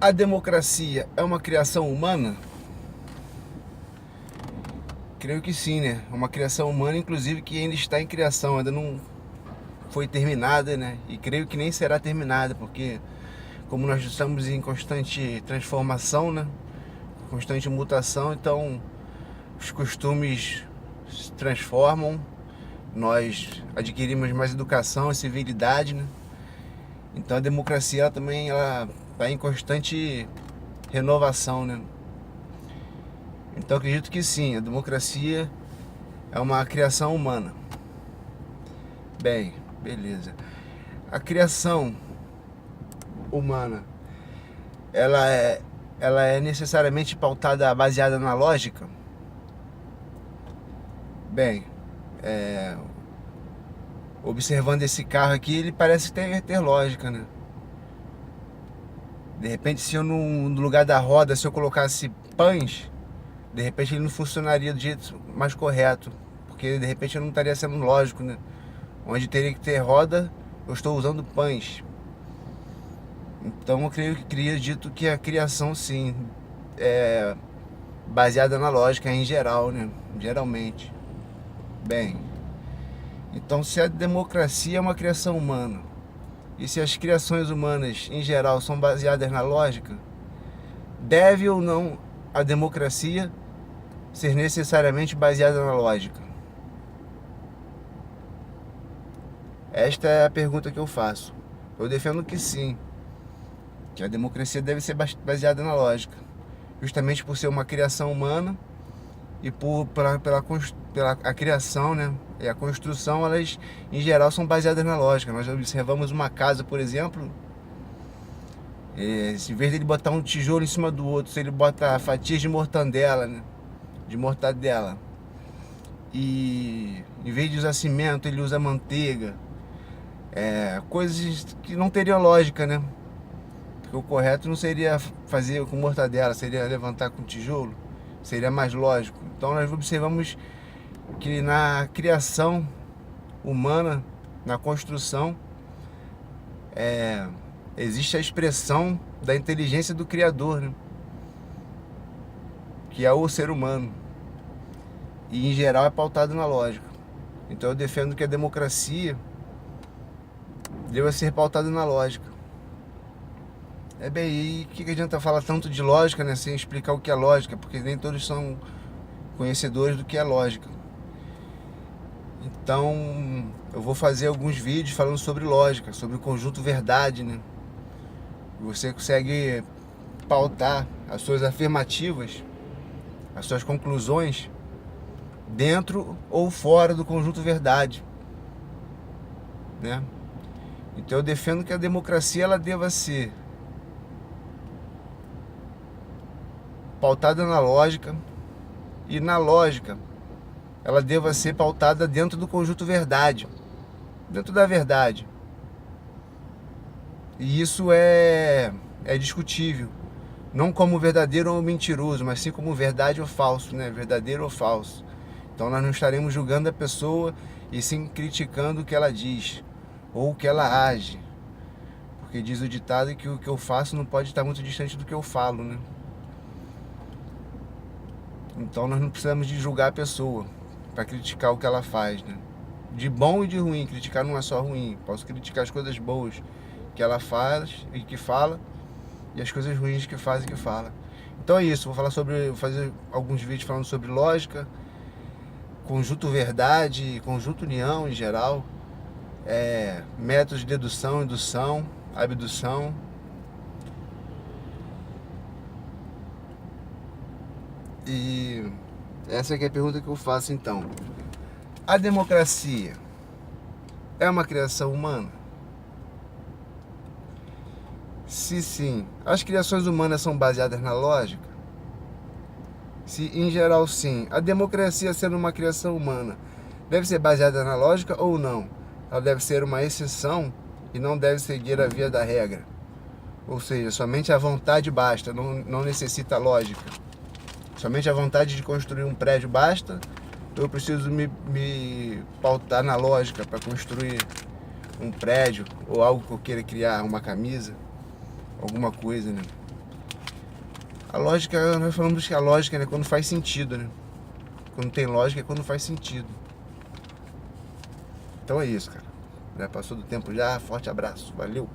A democracia é uma criação humana? Creio que sim, né? É uma criação humana, inclusive, que ainda está em criação, ainda não foi terminada, né? E creio que nem será terminada, porque como nós estamos em constante transformação, né? Constante mutação, então os costumes se transformam, nós adquirimos mais educação e civilidade, né? Então a democracia ela também está em constante renovação, né? Então acredito que sim, a democracia é uma criação humana. Bem, beleza. A criação humana, ela é, ela é necessariamente pautada, baseada na lógica? Bem, observando esse carro aqui, ele parece ter lógica, né? De repente, se eu no lugar da roda, se eu colocasse pães, de repente ele não funcionaria do jeito mais correto, porque de repente eu não estaria sendo lógico, né? Onde teria que ter roda, eu estou usando pães. Então eu creio que acredito que a criação sim é baseada na lógica em geral, né? Geralmente. Bem, então se a democracia é uma criação humana e se as criações humanas em geral são baseadas na lógica, deve ou não a democracia ser necessariamente baseada na lógica? Esta é a pergunta que eu faço. Eu defendo que sim, que a democracia deve ser baseada na lógica, justamente por ser uma criação humana e pela a criação, né, e a construção, elas em geral são baseadas na lógica. Nós observamos uma casa, por exemplo, em vez de ele botar um tijolo em cima do outro, se ele bota fatias de mortandela, né, de mortadela, e em vez de usar cimento, ele usa manteiga, coisas que não teriam lógica, né? Porque o correto não seria fazer com mortadela, seria levantar com tijolo, seria mais lógico. Então nós observamos que na criação humana, na construção, existe a expressão da inteligência do Criador, né? Que é o ser humano. E em geral é pautado na lógica. Então eu defendo que a democracia deva ser pautada na lógica. Bem, e o que adianta falar tanto de lógica, né, sem explicar o que é lógica, porque nem todos são conhecedores do que é lógica. Então, eu vou fazer alguns vídeos falando sobre lógica, sobre o conjunto verdade, né? Você consegue pautar as suas afirmativas, as suas conclusões, dentro ou fora do conjunto verdade, né? Então eu defendo que a democracia ela deva ser pautada na lógica, e na lógica ela deva ser pautada dentro do conjunto verdade, dentro da verdade. E isso é discutível, não como verdadeiro ou mentiroso, mas sim como verdade ou falso, né? Verdadeiro ou falso. Então nós não estaremos julgando a pessoa e sim criticando o que ela diz ou o que ela age, porque diz o ditado que o que eu faço não pode estar muito distante do que eu falo, né? Então nós não precisamos de julgar a pessoa para criticar o que ela faz, né? De bom e de ruim. Criticar não é só ruim. Posso criticar as coisas boas que ela faz e que fala, e as coisas ruins que faz e que fala. Então é isso. Vou fazer alguns vídeos falando sobre lógica, conjunto verdade, conjunto união em geral, métodos de dedução, indução, abdução. E essa aqui é a pergunta que eu faço então. A democracia é uma criação humana? Se sim, as criações humanas são baseadas na lógica? Se em geral sim, a democracia sendo uma criação humana deve ser baseada na lógica ou não? Ela deve ser uma exceção e não deve seguir a via da regra. Ou seja, somente a vontade basta, não necessita lógica. Somente a vontade de construir um prédio basta. Eu preciso me pautar na lógica para construir um prédio ou algo que eu queira criar, uma camisa, alguma coisa, né? A lógica, nós falamos que a lógica, né, quando faz sentido, né? Quando tem lógica é quando faz sentido. Então é isso, cara. Já passou do tempo já. Forte abraço. Valeu.